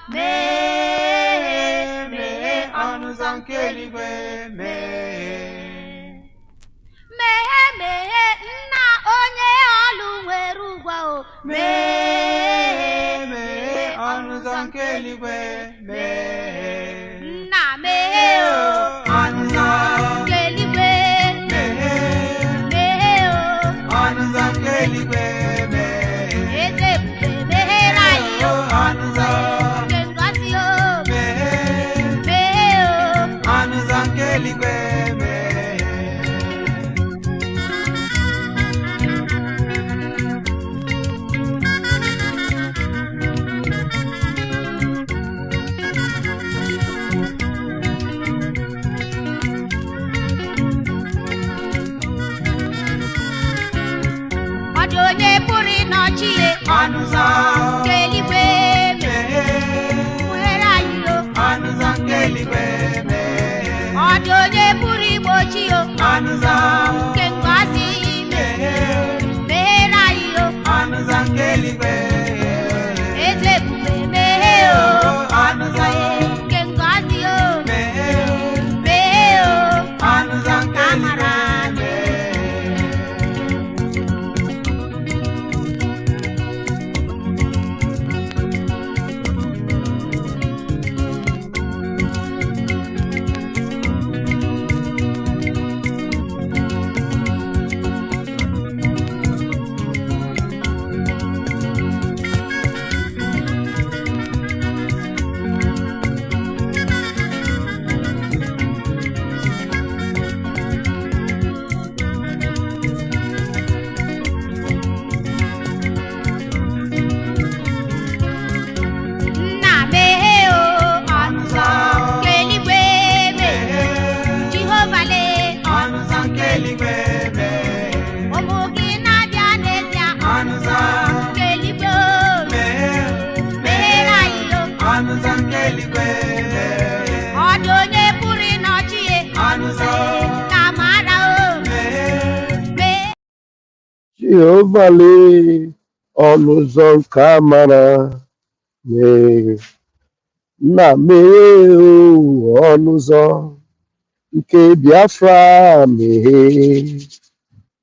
Mehe anusankeligwe mehe nna onye ọlụ nwere ụgwọ o mehe anusankeligwe nna mehe o anusankeligwe mehe o anusankeligwe eze ebube mehere anyị o nke ngozi o mehe o anusankeligwe onye pụrụ ịnọchie ọnụzọ nke eluigwe nwere anyị o ọnụzọ nke eluigwe ọ dị onye pụrụ igbochi o ọnụzọ nke ngozi meghere anyị o ọnụzọ nke eluigwe eze ebube meghe o ọnụzọ nke ngozi o meghe o ọnụzọ nke amara Jehovah le ọnụzọ nke amara na meghee ọnụzọ nke Biafra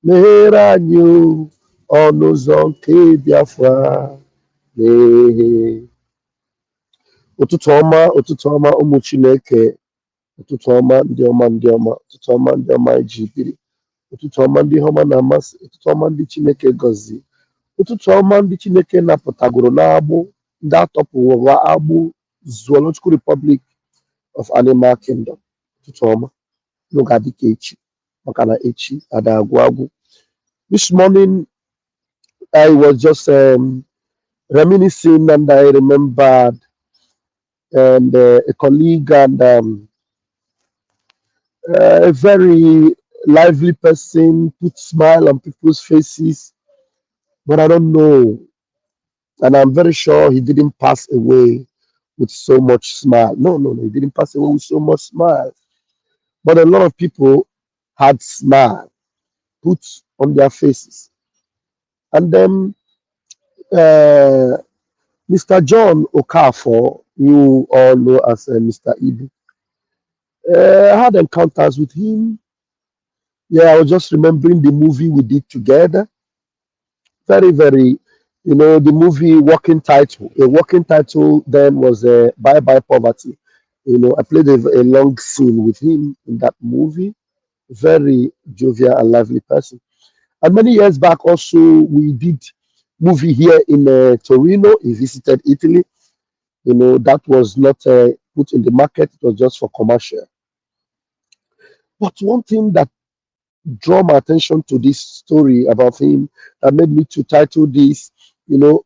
meghere anyị ọnụzọ nke Biafra ụtụtụ ọma ụmụ Chineke, ụtụtụ ọma ndị ọma ụtụtụ ọma ndị ọma ji biri, ụtụtụ ọma ndị ọma na-amasị, ụtụtụ ọma ndị Chineke gọzi, ụtụtụ ọma ndị Chineke napụtagoro n'agbụ ndị atọpụwa agbụ Zoological Republic of Animal Kingdom. Ụtụtụ ọma n'oge adịka echi, maka na echi ada agwụ. This morning I was just reminiscing, and I remembered a colleague and a very lively person, put smile on people's faces, but I don't know. And I'm very sure he didn't pass away with so much smile. No, he didn't pass away with so much smile. But a lot of people had smile put on their faces. And then Mr. John Okafor, you all know as Mr. Ibu, I had encounters with him. Yeah, I was just remembering the movie we did together. Very, very, the movie working title. A working title then was Bye Bye Poverty. I played a long scene with him in that movie. Very jovial and lively person. And many years back also, we did movie here in Torino. He visited Italy. That was not put in the market. It was just for commercial. But one thing that drew my attention to this story about him that made me to title this,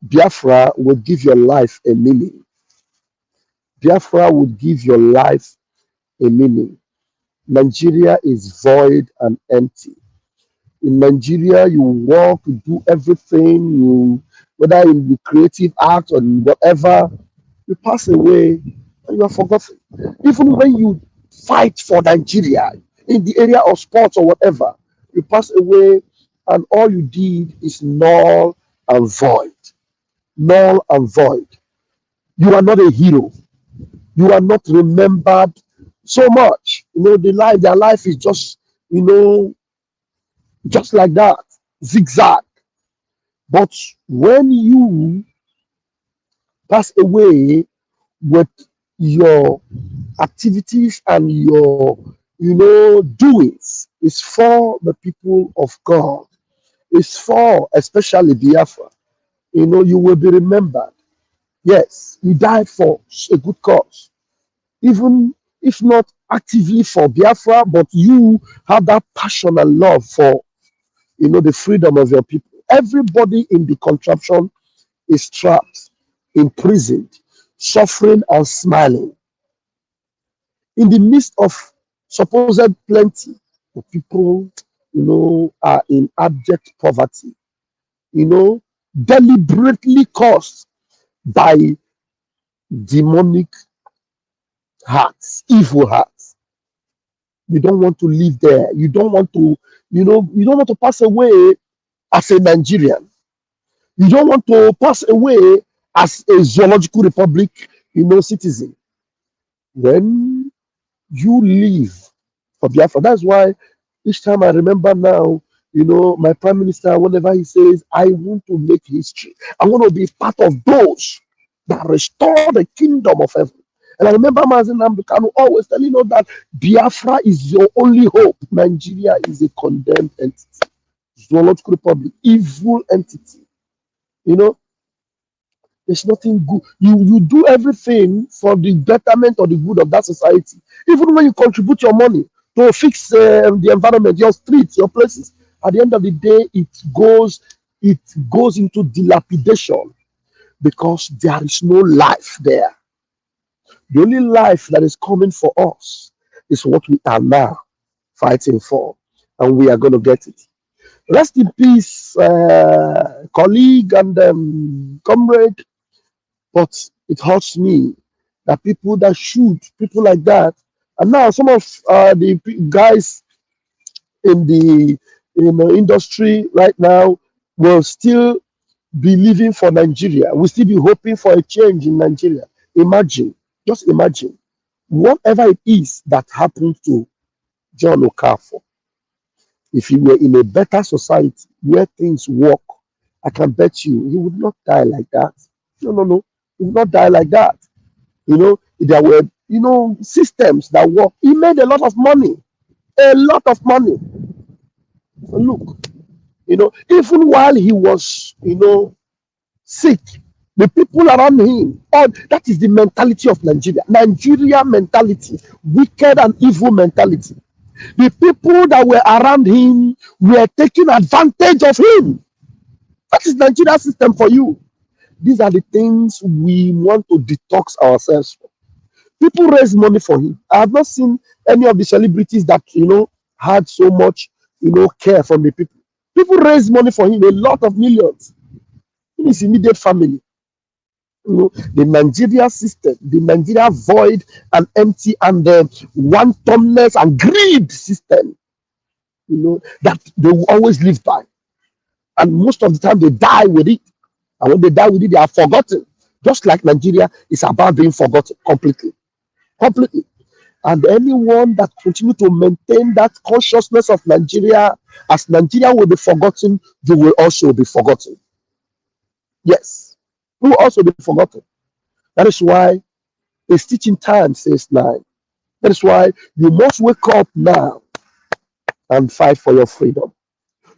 Biafra would give your life a meaning. Biafra would give your life a meaning. Nigeria is void and empty. In Nigeria, you work, you do everything, whether in the creative art or whatever, you pass away and you are forgotten. Even when you fight for Nigeria in the area of sports or whatever, you pass away and all you did is null and void. Null and void. You are not a hero. You are not remembered so much. Their life is just, just like that, zigzag. But when you pass away with your activities and your, doings, is for the people of God. It's for especially Biafra. You will be remembered. Yes, you died for a good cause. Even if not actively for Biafra, but you have that passion and love for, the freedom of your people. Everybody in the contraption is trapped, imprisoned, suffering and smiling. In the midst of supposed plenty, the people, are in abject poverty, deliberately caused by demonic hearts, evil hearts. You don't want to live there. You don't want to, you don't want to pass away as a Nigerian. You don't want to pass away as a zoological republic, citizen. When you live for Biafra, that's why each time I remember now, my prime minister, whenever he says, I want to make history, I want to be part of those that restore the kingdom of heaven. And I remember Mazin Namdekanu always telling us that Biafra is your only hope. Nigeria is a condemned entity, zoological republic, evil entity. You know, there's nothing good. You do everything for the betterment or the good of that society. Even when you contribute your money to fix the environment, your streets, your places, at the end of the day, it goes into dilapidation because there is no life there. The only life that is coming for us is what we are now fighting for, and we are going to get it. Rest in peace, colleague and comrade. But it hurts me that people that shoot people like that, and now some of the guys in the industry right now will still be living for Nigeria. Will still be hoping for a change in Nigeria. Imagine, just imagine, whatever it is that happened to John Okafor. If he were in a better society where things work, I can bet you he would not die like that. No, no, no. He would not die like that. There were, systems that work. He made a lot of money. A lot of money. So look, even while he was, sick, the people around him, that is the mentality of Nigeria. Nigeria mentality, wicked and evil mentality. The people that were around him were taking advantage of him. That is Nigeria system for you. These are the things we want to detox ourselves from. People raise money for him. I have not seen any of the celebrities that had so much care from the people. People raise money for him, a lot of millions. In his immediate family. The Nigeria system, the Nigeria void and empty and wantonness and greed system, that they will always live by. And most of the time they die with it. And when they die with it, they are forgotten. Just like Nigeria is about being forgotten completely. Completely. And anyone that continue to maintain that consciousness of Nigeria, as Nigeria will be forgotten, they will also be forgotten. Yes, we will also be forgotten. That is why a stitch in time says 9. That is why you must wake up now and fight for your freedom.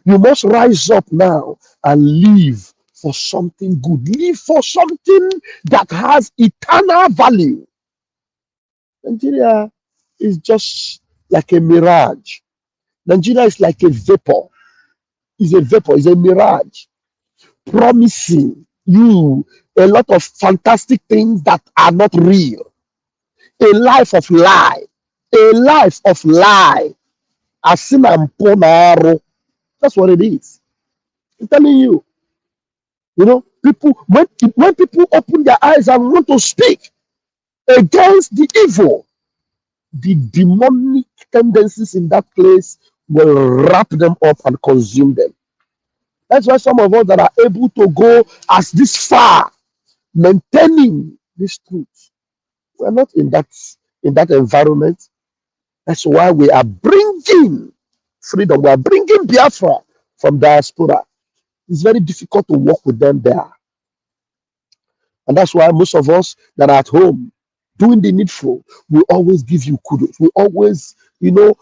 You must rise up now and live for something good. Live for something that has eternal value. Nigeria is just like a mirage. Nigeria is like a vapor. It's a vapor, it's a mirage, promising you a lot of fantastic things that are not real. A life of lie. A life of lie. Asinamponaro. That's what it is. I'm telling you. People when people open their eyes and want to speak against the evil, the demonic tendencies in that place will wrap them up and consume them. That's why some of us that are able to go as this far, maintaining this truth. We're not in that environment. That's why we are bringing freedom. We are bringing Biafra from diaspora. It's very difficult to work with them there. And that's why most of us that are at home doing the needful, we always give you kudos. We always,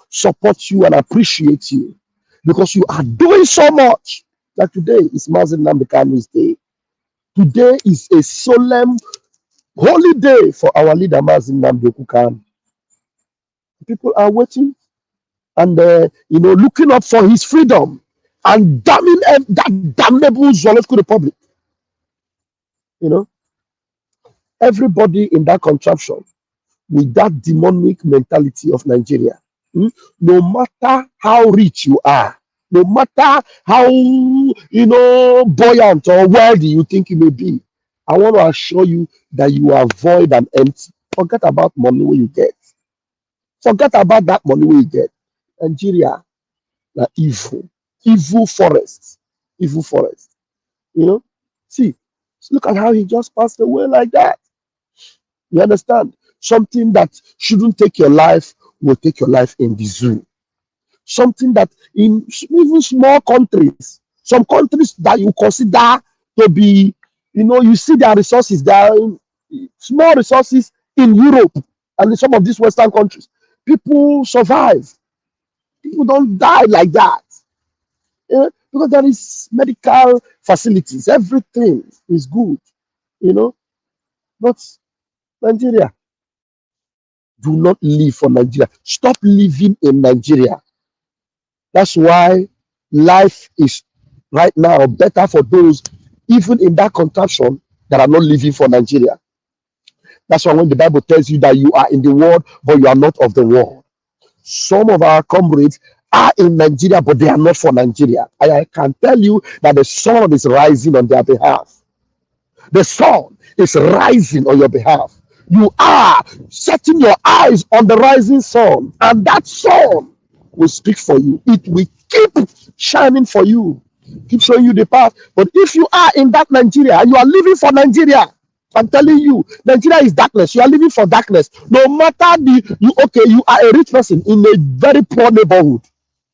support you and appreciate you because you are doing so much. Like today is Mazen Namdekano's day. Today is a solemn, holy day for our leader Mazen Namdekan. People are waiting and looking up for his freedom and damning that damnable zoological republic. Everybody in that contraption with that demonic mentality of Nigeria. No matter how rich you are, no matter how buoyant or wealthy you think you may be, I want to assure you that you are void and empty. Forget about money when you get. Forget about that money when you get. Nigeria, the evil forest, evil forest. See, look at how he just passed away like that. You understand? Something that shouldn't take your life will take your life in the zoo. Something that in even small countries, some countries that you consider to be, you see their resources, there are small resources in Europe and in some of these Western countries. People survive. People don't die like that. Because there is medical facilities. Everything is good. But Nigeria, do not live for Nigeria. Stop living in Nigeria. That's why life is right now better for those, even in that contraption, that are not living for Nigeria. That's why when the Bible tells you that you are in the world, but you are not of the world. Some of our comrades are in Nigeria, but they are not for Nigeria. I can tell you that the sun is rising on their behalf. The sun is rising on your behalf. You are setting your eyes on the rising sun, and that sun will speak for you. It will keep shining for you, keep showing you the path. But if you are in that Nigeria and you are living for Nigeria, I'm telling you, Nigeria is darkness. You are living for darkness. No matter you are a rich person in a very poor neighborhood,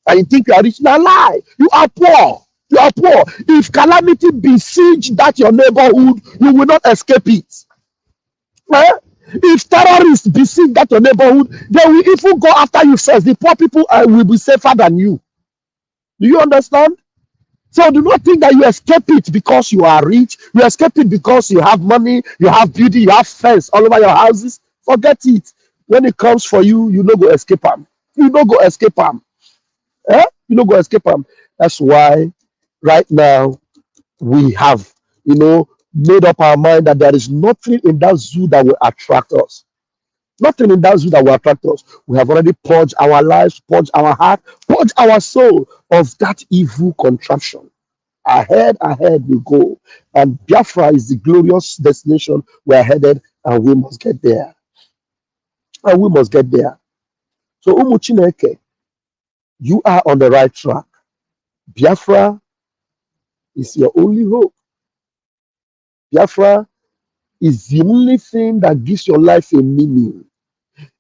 and you think you are rich. Now lie. You are poor. You are poor. If calamity besiege that your neighborhood, you will not escape it. If terrorists besiege that your neighborhood, they will even go after you first. The poor people will be safer than you. Do you understand? So do not think that you escape it because you are rich. You escape it because you have money, you have beauty, you have fence all over your houses. Forget it. When it comes for you, you don't go escape them. You don't go escape them. You don't go escape them. That's why right now we have, made up our mind that there is nothing in that zoo that will attract us. Nothing in that zoo that will attract us. We have already purged our lives, purged our heart, purged our soul of that evil contraption. Ahead we go. And Biafra is the glorious destination we're headed, and we must get there. And we must get there. So, Umuchineke, you are on the right track. Biafra is your only hope. Biafra is the only thing that gives your life a meaning.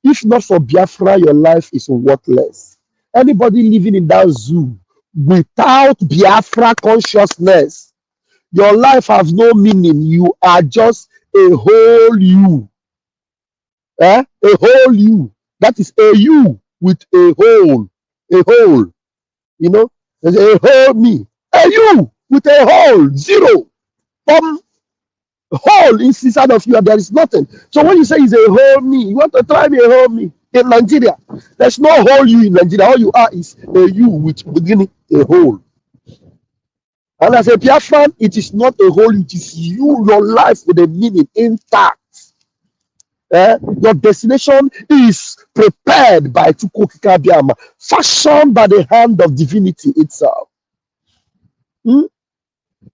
If not for Biafra, your life is worthless. Anybody living in that zoo without Biafra consciousness, your life has no meaning. You are just a whole you. A whole you. That is a you with a hole. A hole. There's a whole me. A you with a hole. Zero. Hole inside of you, and there is nothing. So when you say it's a whole me, you want to try me a whole me in Nigeria. There's no whole you in Nigeria. All you are is a you with beginning a hole. And as a Biafran, it is not a whole, it is you, your life with a meaning intact. Your destination is prepared by Chukwukika Biama, fashioned by the hand of divinity itself.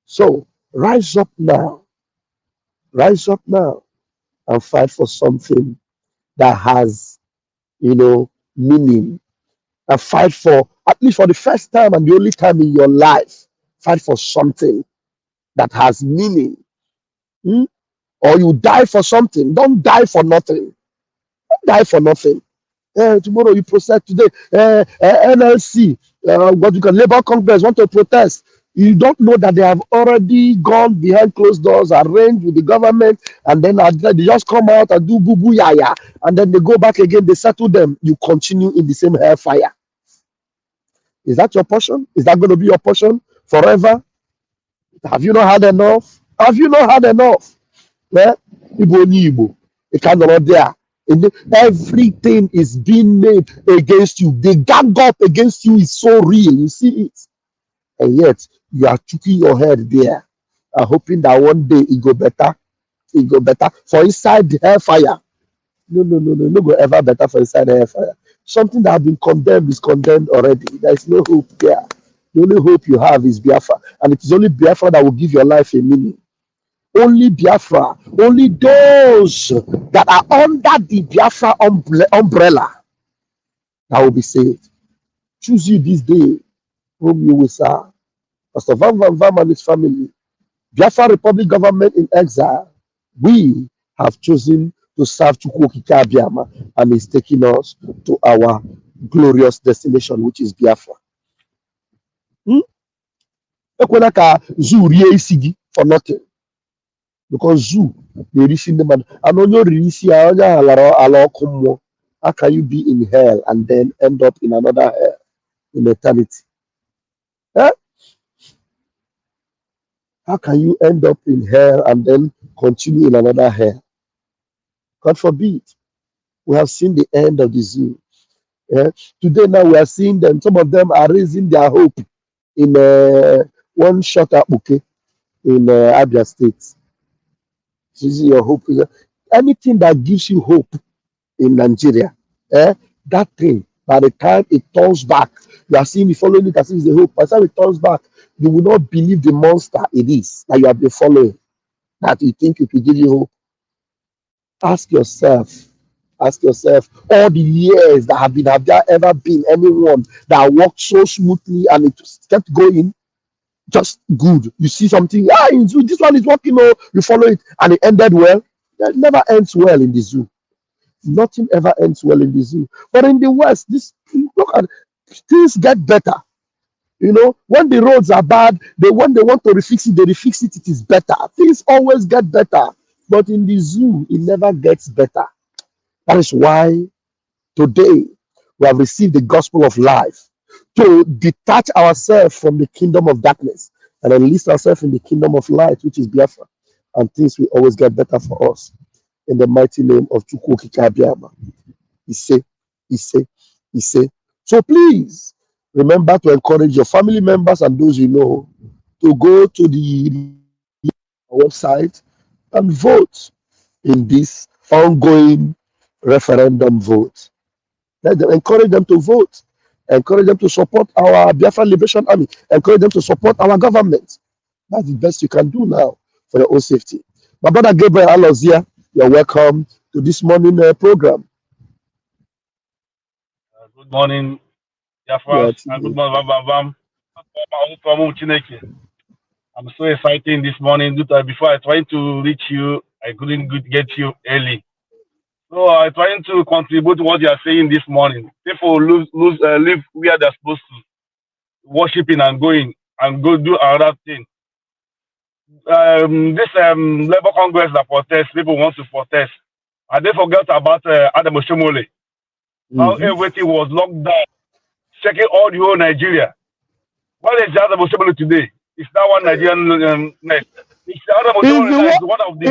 So rise up now. Rise up now and fight for something that has, meaning. And fight for, at least for the first time and the only time in your life, fight for something that has meaning. or you die for something. Don't die for nothing. Don't die for nothing. Tomorrow you protest today. NLC, what you call Labor Congress want to protest. You don't know that they have already gone behind closed doors, arranged with the government, and then they just come out and do boo boo yaya, and then they go back again. They settle them. You continue in the same hellfire. Is that your portion? Is that going to be your portion forever? Have you not had enough? Have you not had enough? Yeah? Igbo. It cannot there. Everything is being made against you. The gang up against you is so real. You see it. And yet, you are chucking your head there, hoping that one day it go better. It go better. For inside the hellfire. No go ever better for inside the hellfire. Something that has been condemned is condemned already. There is no hope there. The only hope you have is Biafra. And it is only Biafra that will give your life a meaning. Only Biafra, only those that are under the Biafra umbrella that will be saved. Choose you this day whom you will serve. Pastor Van Van Vam and his family, Biafra Republic government in exile, we have chosen to serve Chukwuokike Abiama, and he's taking us to our glorious destination, which is Biafra. Ekwela ka zoo rie isi gị for nothing. Because zoo na-erisi ndị mmadụ, and onye oriri isi ya onye ahụ lara ala ọkụ mmụọ. How can you be in hell and then end up in another hell in eternity? Eh? How can you end up in hell and then continue in another hell? God forbid. We have seen the end of the zoo. Yeah? Today now we are seeing them. Some of them are raising their hope in one shot at Buke in Abia State. This is your hope. Anything that gives you hope in Nigeria, that thing, by the time it turns back, you are seeing me following it as if it's a hope. By the time it turns back, you will not believe the monster it is that you have been following, that you think it will give you hope. Ask yourself, all the years that have there ever been anyone that worked so smoothly and it just kept going, just good? You see something, this one is working, you follow it, and it ended well. It never ends well in the zoo. Nothing ever ends well in the zoo. But in the West, look at things get better. When the roads are bad, when they want to refix it, they refix it, it is better. Things always get better. But in the zoo, it never gets better. That is why today we have received the gospel of life to detach ourselves from the kingdom of darkness and enlist ourselves in the kingdom of light, which is Biafra. And things will always get better for us. In the mighty name of Chukwuokike Abiama. He say. So please, remember to encourage your family members and those you know to go to the website and vote in this ongoing referendum vote. Let them encourage them to vote. Encourage them to support our Biafra Liberation Army. Encourage them to support our government. That's the best you can do now for your own safety. My brother Gabriel Alozia, you're welcome to this morning program. Good morning, Biafra. Good morning, I'm so excited this morning. Before I tried to reach you, I couldn't get you early. So I trying to contribute to what you are saying this morning. People live where they're supposed to, worshiping and going and go do another thing. This Labour Congress that protest, people want to protest, and they forget about Adam Oshomole. How everything was locked down, checking all the whole Nigeria. What is Adam Oshomole today? It's not one Nigerian next. It's Adam Oshomole is one of the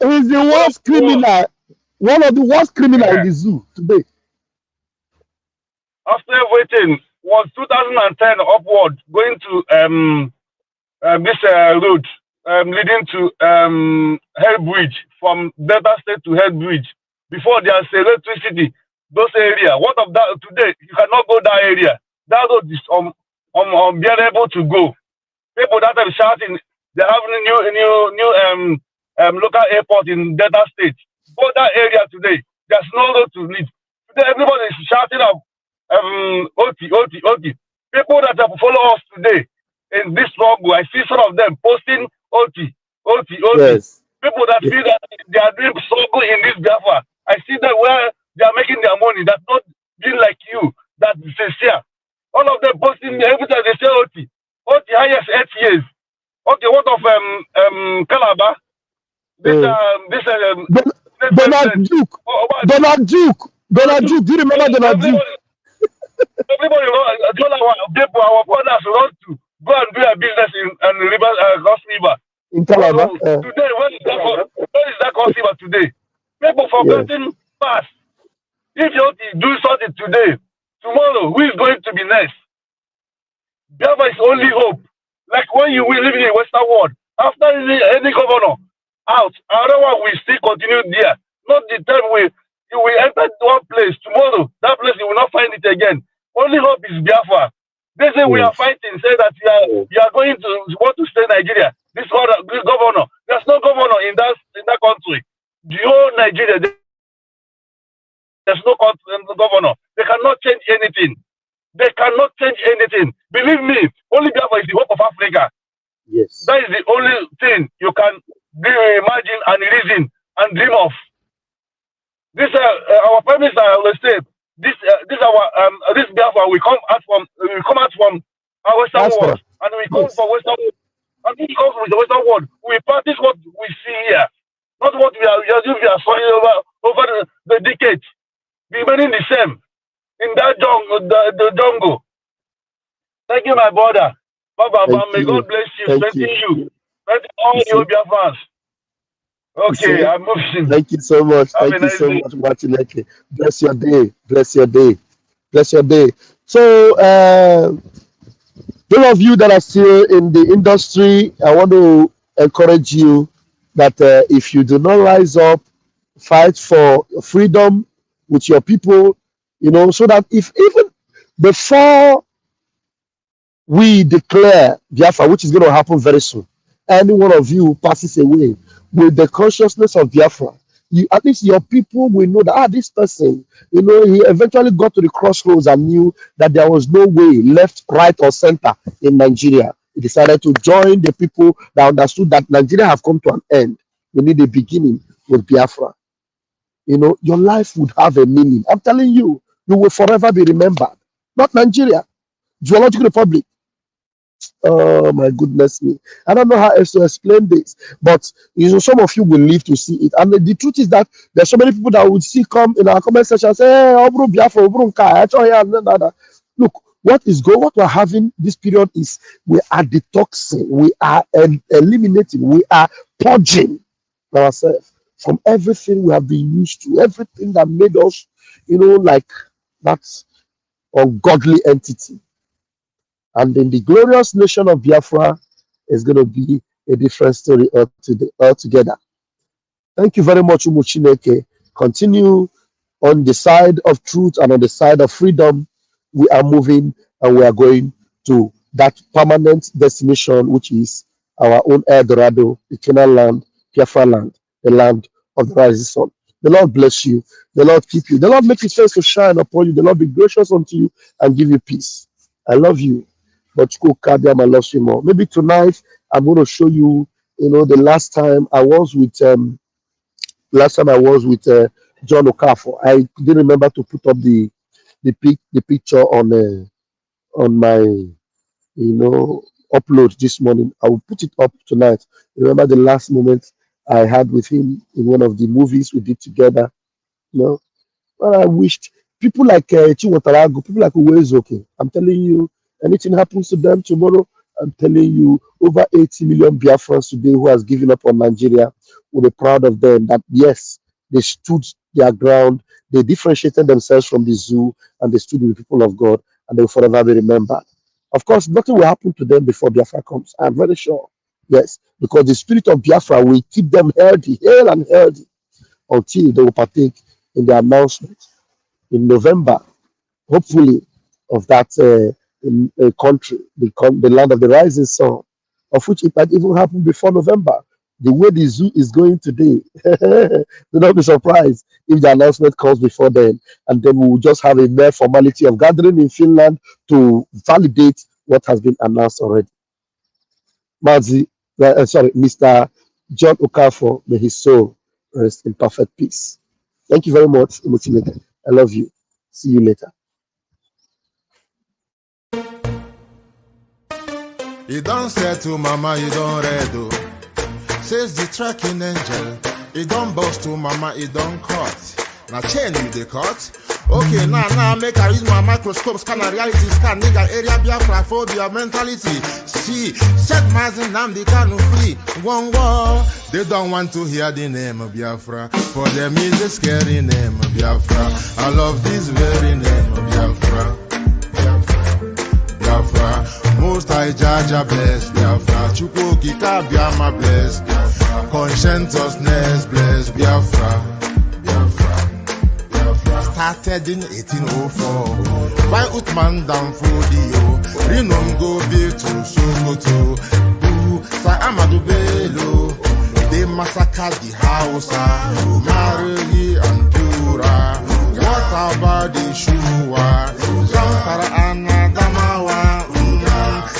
He's the worst criminal. One of the worst criminals in the zoo today. After everything was 2010 upward, going to this road leading to Head Bridge, from Delta State to Head Bridge. Before there's electricity, those areas. What of that today? You cannot go that area. That road is unbearable to go. People that are shouting, they have new local airport in Delta State. Go that area today. There's no road to leave. Today everybody is shouting out OT. People that have followed us today in this struggle, I see some of them posting OT. Yes. People that feel that they are doing so good in this Biafra. I see that where they are making their money. That's not being like you. That's sincere. All of them posting every time they say OT. OT highest 8 years. Okay, what of Calabar? This Donald president. Duke. What Donald Duke. Donald Duke? Duke. Do you remember Donald Duke? Everybody, our brothers run to go and do a business in River, Cross River. In Calabar. Today, where is that Cross River today? People forgetting fast. If you do something today, tomorrow, who is going to be next? Biafra is only hope. Like when you will live in the Western world, after any governor out, another one will still continue there. Not the time you will enter one place tomorrow, that place you will not find it again. Only hope is Biafra. They say we are fighting, say that you are going to want to stay Nigeria. This governor, there's no governor in that country. The whole Nigeria, there's no governor. They cannot change anything. They cannot change anything. Believe me, only Biafra is the hope of Africa. Yes. That is the only thing you can imagine and reason and dream of. This our prime minister will say this Biafra will come out from our Western world, and we come from Western world. And if we come from the Western world, we practice what we see here, not what we are sawing over the decades, remaining the same in that the jungle. Thank you, my brother. Baba, may God bless you. Thank you. Thank all your Biafrans. Okay, I'm moving. Thank you so much. Thank you so much, Martineke. Bless your day. Bless your day. Bless your day. So, those of you that are still in the industry, I want to encourage you that if you do not rise up, fight for freedom with your people, so that if even before we declare Biafra, which is going to happen very soon, any one of you passes away with the consciousness of Biafra, at least your people will know that this person, he eventually got to the crossroads and knew that there was no way left, right, or center in Nigeria. He decided to join the people that understood that Nigeria have come to an end. We need a beginning with Biafra. Your life would have a meaning. I'm telling you, you will forever be remembered. Not Nigeria, Geological Republic. Oh my goodness me. I don't know how else to explain this, but some of you will live to see it. And the truth is that there's so many people that would see come in our comment section and say, hey, Obru Biafra, Obru Nka. Look, what we're having this period is we are detoxing, we are eliminating, we are purging ourselves from everything we have been used to, everything that made us, like that ungodly entity. And in the glorious nation of Biafra is going to be a different story altogether. Thank you very much, Umuchineke. Continue on the side of truth and on the side of freedom. We are moving and we are going to that permanent destination, which is our own El Dorado, the Canaan land, Biafra land, the land of the rising sun. The Lord bless you. The Lord keep you. The Lord make his face to shine upon you. The Lord be gracious unto you and give you peace. I love you. But Kabiam, I love you more. Maybe tonight I'm going to show you, the last time I was with John Okafor. I didn't remember to put up the picture on my upload this morning. I will put it up tonight. Remember the last moment I had with him in one of the movies we did together. Well, I wished people like Chiwatarago, people like Uwezoke. I'm telling you, anything happens to them tomorrow, I'm telling you, over 80 million Biafrans today who has given up on Nigeria will be proud of them that, yes, they stood their ground, they differentiated themselves from the zoo, and they stood with the people of God, and they will forever be remembered. Of course, nothing will happen to them before Biafra comes. I'm very sure. Yes, because the spirit of Biafra will keep them healthy, hale and healthy, until they will partake in the announcement in November, hopefully, of that country, the land of the rising sun, of which it might even happen before November. The way the zoo is going today, do not be surprised if the announcement comes before then, and then we will just have a mere formality of gathering in Finland to validate what has been announced already. Mr. John Okafor, may his soul rest in perfect peace. Thank you very much, Motivated. I love you. See you later. You don't say to mama, you don't read. Says the tracking angel. You don't boast to mama, you don't cut. Now chain you the cut. Okay, now make I use my microscope, scan a reality, scan nigga area Biafra phobia mentality. See, set my name they can't free. One war, they don't want to hear the name of Biafra. For them is a scary name of Biafra. I love this very name of Biafra. Biafra, most I judge a bless Biafra. Chukwuki Biafra bless. Conscientiousness bless Biafra. Started in 1804 by Uthman Danfodio. Rinom go be to Sokoto. Sa Amadou Bello. They massacred the Hausa, Marili and Pura. What about the Shua? Zamfara and Adamawa.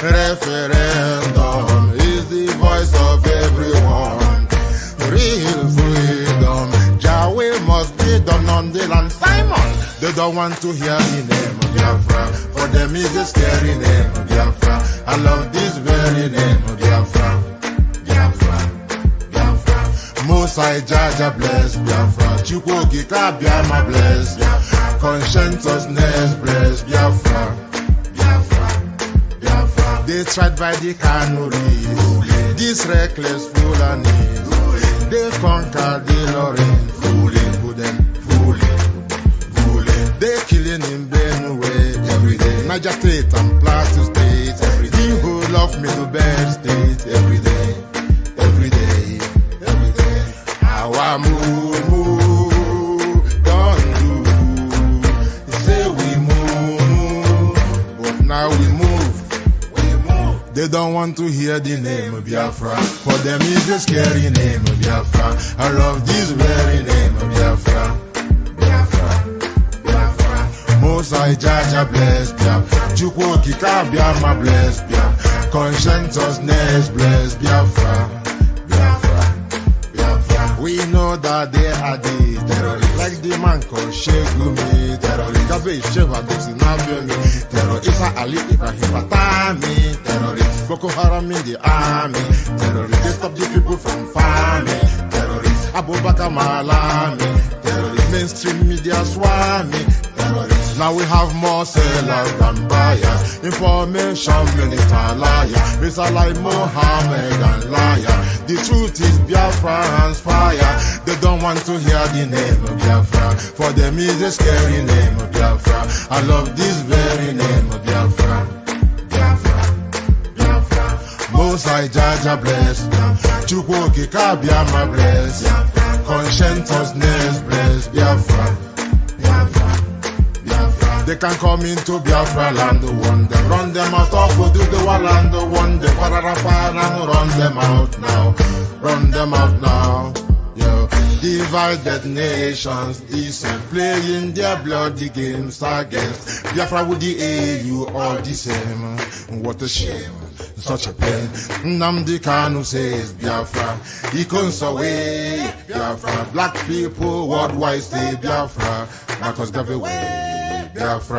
Referendum is the voice of everyone. Real freedom. Yahweh must be done on the land. Simon, they don't want to hear the name of Biafra. For them is a scary name of Biafra. I love this very name of Biafra. Biafra, Biafra. Most I Jaja bless Biafra. Chukwuki Biafra bless. Conscientiousness bless Biafra. Biafra, Biafra. They tried by the canories. This reckless Fulani. They conquered the Lorraine. They killing in Benue every day. Niger State and Plateau State every day. People love me to bed state every day, every day, every day. Our move, don't do. They say we move, but now we move. They don't want to hear the name of Biafra. For them is a scary name of Biafra. I love this very name of Biafra. Most I Jaja bless Biafra. Chukwuki Biafra bless Biafra. Conscientiousness bless Biafra. Biafra, Biafra. We know that they are the terrorists. Like the man called Shegumi terrorist. Gabe Sheva Dexinabiomi terrorist. Isa Ali Ibrahim Batami terrorist. Boko Haram in the army terrorist. They stop the people from farming terrorist. Abubakar Malami terrorist. Mainstream media swami terrorist. Now we have more sellers than buyers. Information minister liar. Mr. like Mohammed and liar. The truth is Biafra hands fire. They don't want to hear the name of Biafra. For them is a scary name of Biafra. I love this very name of Biafra. Biafra, Biafra. Most I Jaja bless. Chukwuki Biafra bless. Conscientiousness bless Biafra. They can come into Biafra land, one them run them out of we'll do the wall and the one them and run them out now, run them out now. Yo, divided nations, decent, playing their bloody games against Biafra with the AU all the same. What a shame, such a pain. Nnamdi Kanu says Biafra, he comes away Biafra. Black people worldwide say Biafra, Marcus Garvey way. Biafra.